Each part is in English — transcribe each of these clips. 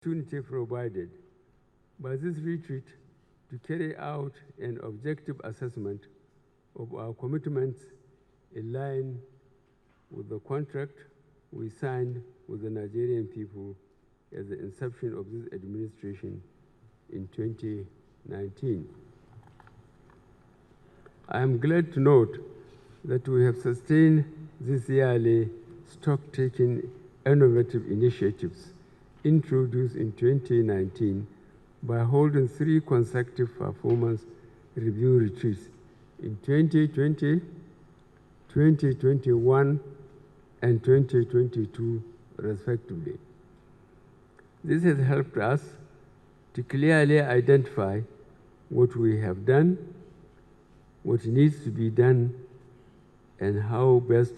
opportunity provided by this retreat to carry out an objective assessment of our commitments in line with the contract we signed with the Nigerian people at the inception of this administration in 2019. I am glad to note that we have sustained these yearly stock-taking innovative initiatives introduced in 2019 by holding 3 consecutive performance review retreats in 2020, 2021, and 2022, respectively. This has helped us to clearly identify what we have done, what needs to be done, and how best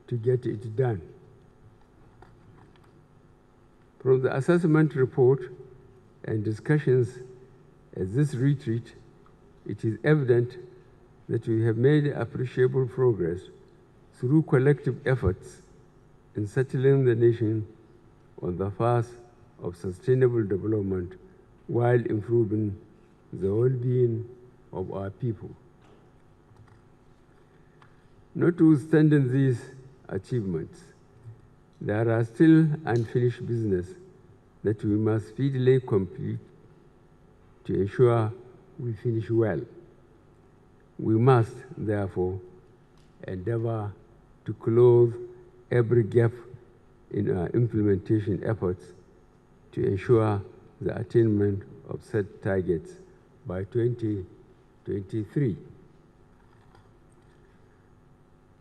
to get it done. From the assessment report and discussions at this retreat, it is evident that we have made appreciable progress through collective efforts in settling the nation on the path of sustainable development while improving the well-being of our people. Notwithstanding these achievements, there are still unfinished business that we must speedily complete to ensure we finish well. We must, therefore, endeavor to close every gap in our implementation efforts to ensure the attainment of set targets by 2023.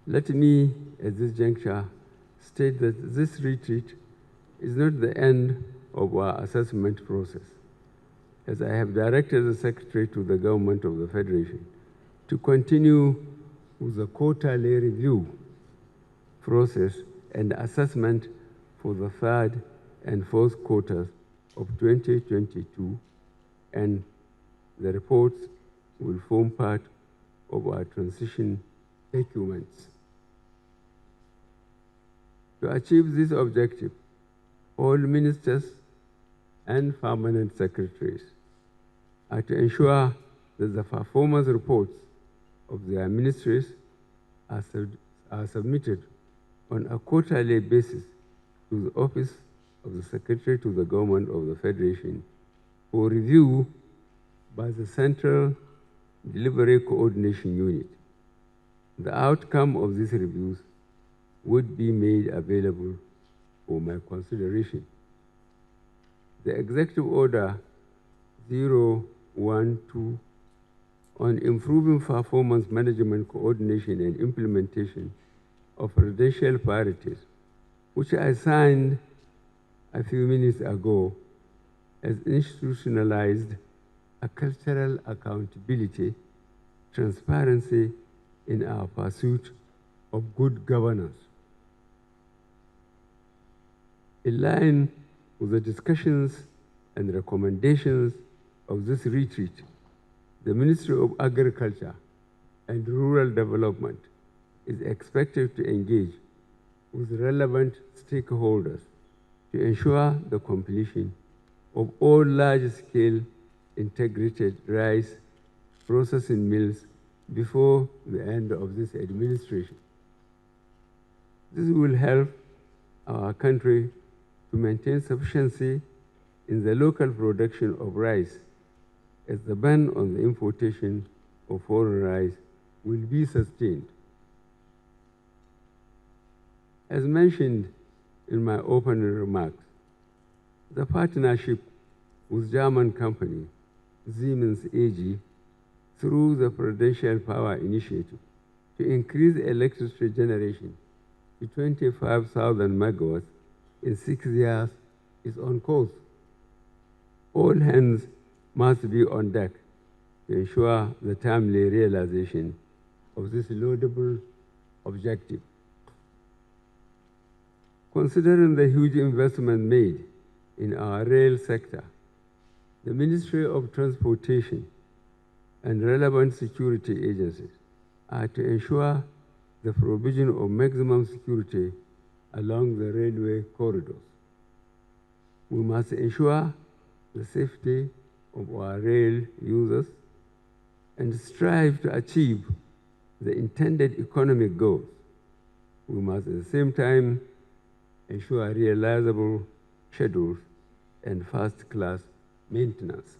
Let me, at this juncture, state that this retreat is not the end of our assessment process, as I have directed the Secretary to the Government of the Federation to continue with the quarterly review process and assessment for the 3rd and 4th quarters of 2022, and the reports will form part of our transition documents. To achieve this objective, all ministers and permanent secretaries are to ensure that the performance reports of their ministries are submitted on a quarterly basis to the Office of the Secretary to the Government of the Federation for review by the Central Delivery Coordination Unit. The outcome of these reviews would be made available for my consideration. The Executive Order 012 on improving performance management, coordination, and implementation of prudential priorities, which I signed a few minutes ago, has institutionalized a cultural accountability, transparency in our pursuit of good governance. In line with the discussions and recommendations of this retreat, the Ministry of Agriculture and Rural Development is expected to engage with relevant stakeholders to ensure the completion of all large-scale integrated rice processing mills before the end of this administration. This will help our country to maintain sufficiency in the local production of rice, as the ban on the importation of foreign rice will be sustained. As mentioned in my opening remarks, the partnership with German company Siemens AG through the Prudential Power Initiative to increase electricity generation to 25,000 megawatts in 6 years is on course. All hands must be on deck to ensure the timely realization of this laudable objective. Considering the huge investment made in our rail sector, the Ministry of Transportation and relevant security agencies are to ensure the provision of maximum security along the railway corridors. We must ensure the safety of our rail users and strive to achieve the intended economic goals. We must at the same time ensure realizable schedules and first-class maintenance.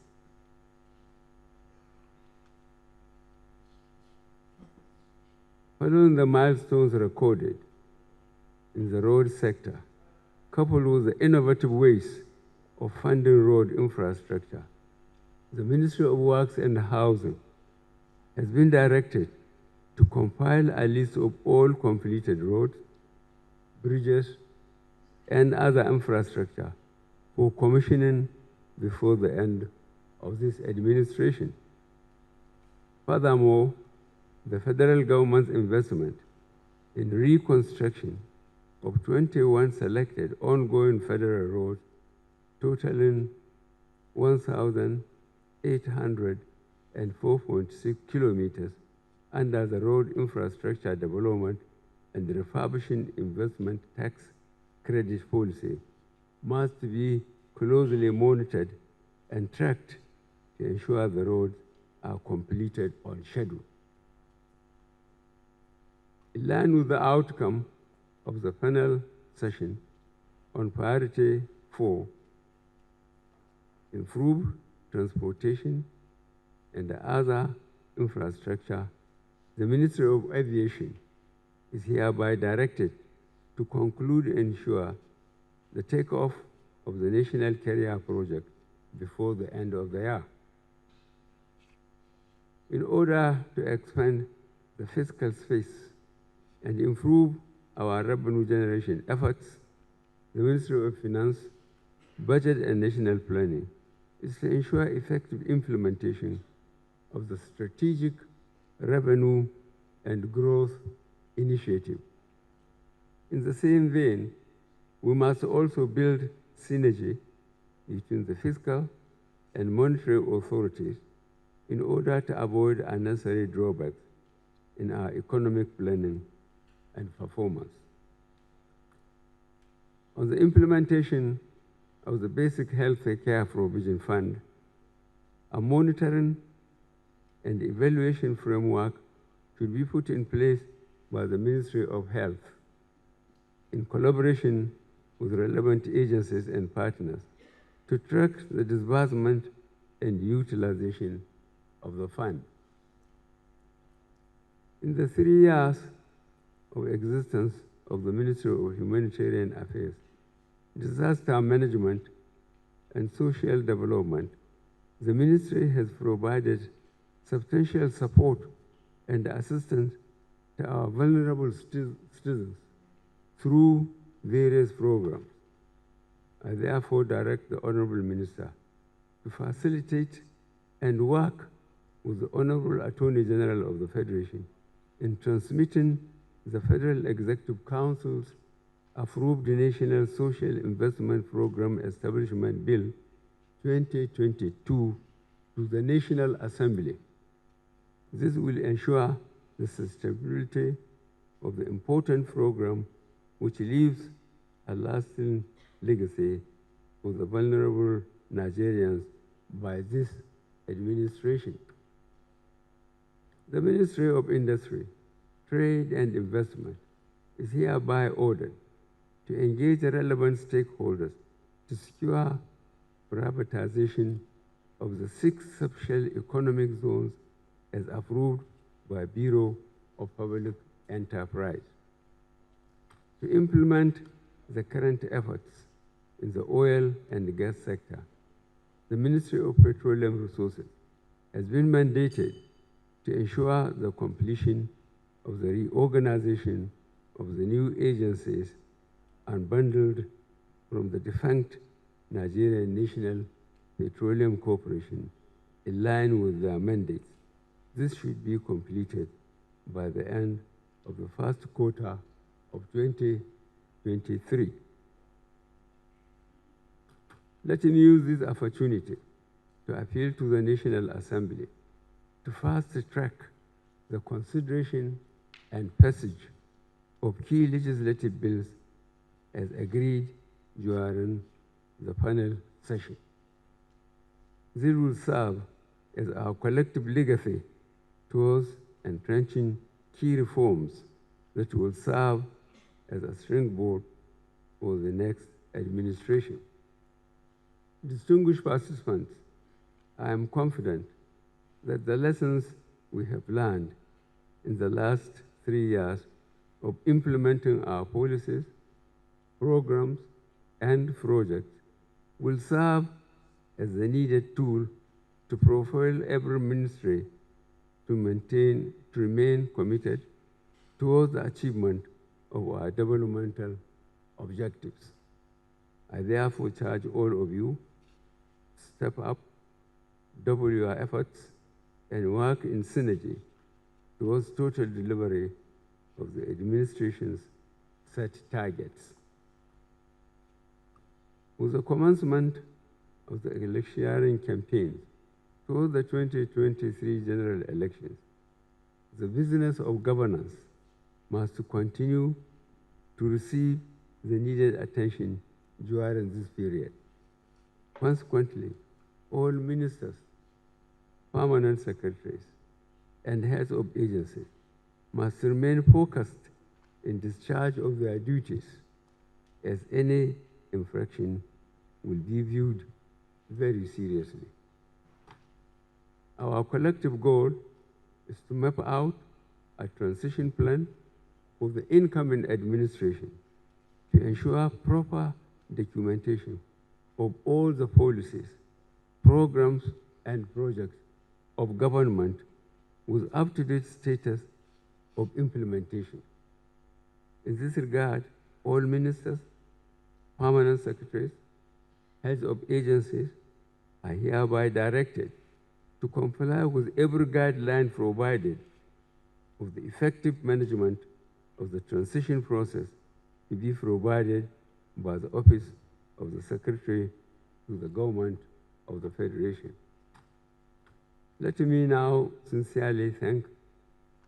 Following the milestones recorded in the road sector, coupled with the innovative ways of funding road infrastructure, the Ministry of Works and Housing has been directed to compile a list of all completed roads, bridges, and other infrastructure for commissioning before the end of this administration. Furthermore, the federal government's investment in reconstruction of 21 selected ongoing federal roads totaling 1,804.6 kilometers under the Road Infrastructure Development and Refurbishing Investment Tax Credit Policy must be closely monitored and tracked to ensure the roads are completed on schedule. In line with the outcome of the panel session on priority 4, improve transportation and other infrastructure, the Ministry of Aviation is hereby directed to conclude and ensure the takeoff of the National Carrier Project before the end of the year. In order to expand the fiscal space and improve our revenue generation efforts, the Ministry of Finance, Budget and National Planning is to ensure effective implementation of the Strategic Revenue and Growth Initiative. In the same vein, we must also build synergy between the fiscal and monetary authorities in order to avoid unnecessary drawbacks in our economic planning and performance. On the implementation of the Basic Health Care Provision Fund, a monitoring and evaluation framework should be put in place by the Ministry of Health in collaboration with relevant agencies and partners to track the disbursement and utilization of the fund. In the 3 years of existence of the Ministry of Humanitarian Affairs, Disaster Management and Social Development, the Ministry has provided substantial support and assistance to our vulnerable citizens through various programs. I therefore direct the Honorable Minister to facilitate and work with the Honorable Attorney General of the Federation in transmitting the Federal Executive Council's approved National Social Investment Program Establishment Bill 2022 to the National Assembly. This will ensure the sustainability of the important program, which leaves a lasting legacy for the vulnerable Nigerians by this administration. The Ministry of Industry, Trade and Investment is hereby ordered to engage the relevant stakeholders to secure privatization of the 6 special economic zones as approved by Bureau of Public Enterprise. To implement the current efforts in the oil and gas sector, the Ministry of Petroleum Resources has been mandated to ensure the completion of the reorganization of the new agencies unbundled from the defunct Nigerian National Petroleum Corporation in line with their mandates. This should be completed by the end of the first quarter of 2023. Let me use this opportunity to appeal to the National Assembly to fast-track the consideration and passage of key legislative bills as agreed during the panel session. This will serve as our collective legacy towards entrenching key reforms that will serve as a springboard for the next administration. Distinguished participants, I am confident that the lessons we have learned in the last 3 years of implementing our policies, programs, and projects will serve as the needed tool to profile every ministry to remain committed towards the achievement of our developmental objectives. I therefore charge all of you, step up, double your efforts, and work in synergy towards total delivery of the administration's set targets. With the commencement of the electioneering campaign towards the 2023 general elections, the business of governance must continue to receive the needed attention during this period. Consequently, all ministers, permanent secretaries, and heads of agencies must remain focused in discharge of their duties, as any infraction will be viewed very seriously. Our collective goal is to map out a transition plan for the incoming administration to ensure proper documentation of all the policies, programs, and projects of government with up-to-date status of implementation. In this regard, all ministers, permanent secretaries, heads of agencies are hereby directed to comply with every guideline provided of the effective management of the transition process to be provided by the Office of the Secretary to the Government of the Federation. Let me now sincerely thank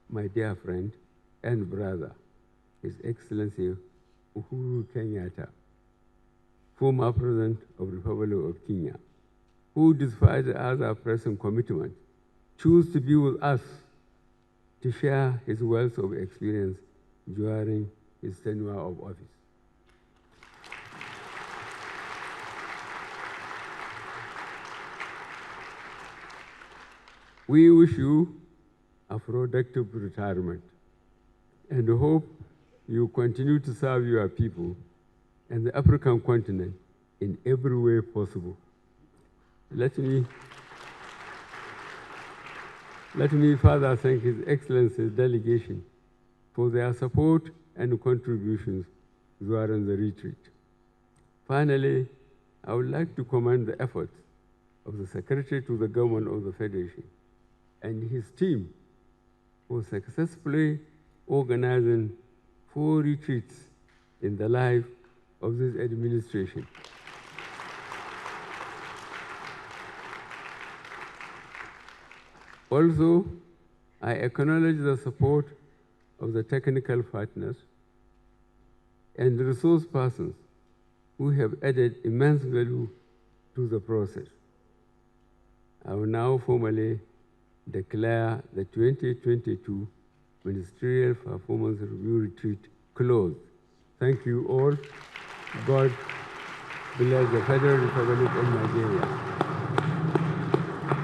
my dear friend and brother, His Excellency Uhuru Kenyatta, former President of the Republic of Kenya, who, despite the other present commitment, chose to be with us to share his wealth of experience during his tenure of office. We wish you a productive retirement and hope you continue to serve your people and the African continent in every way possible. Let me further thank His Excellency's delegation for their support and contributions during the retreat. Finally, I would like to commend the efforts of the Secretary to the Government of the Federation and his team for successfully organizing 4 retreats in the life of this administration. Also, I acknowledge the support of the technical partners and resource persons who have added immense value to the process. I will now formally declare the 2022 Ministerial Performance Review Retreat closed. Thank you all. God bless the Federal Republic of Nigeria.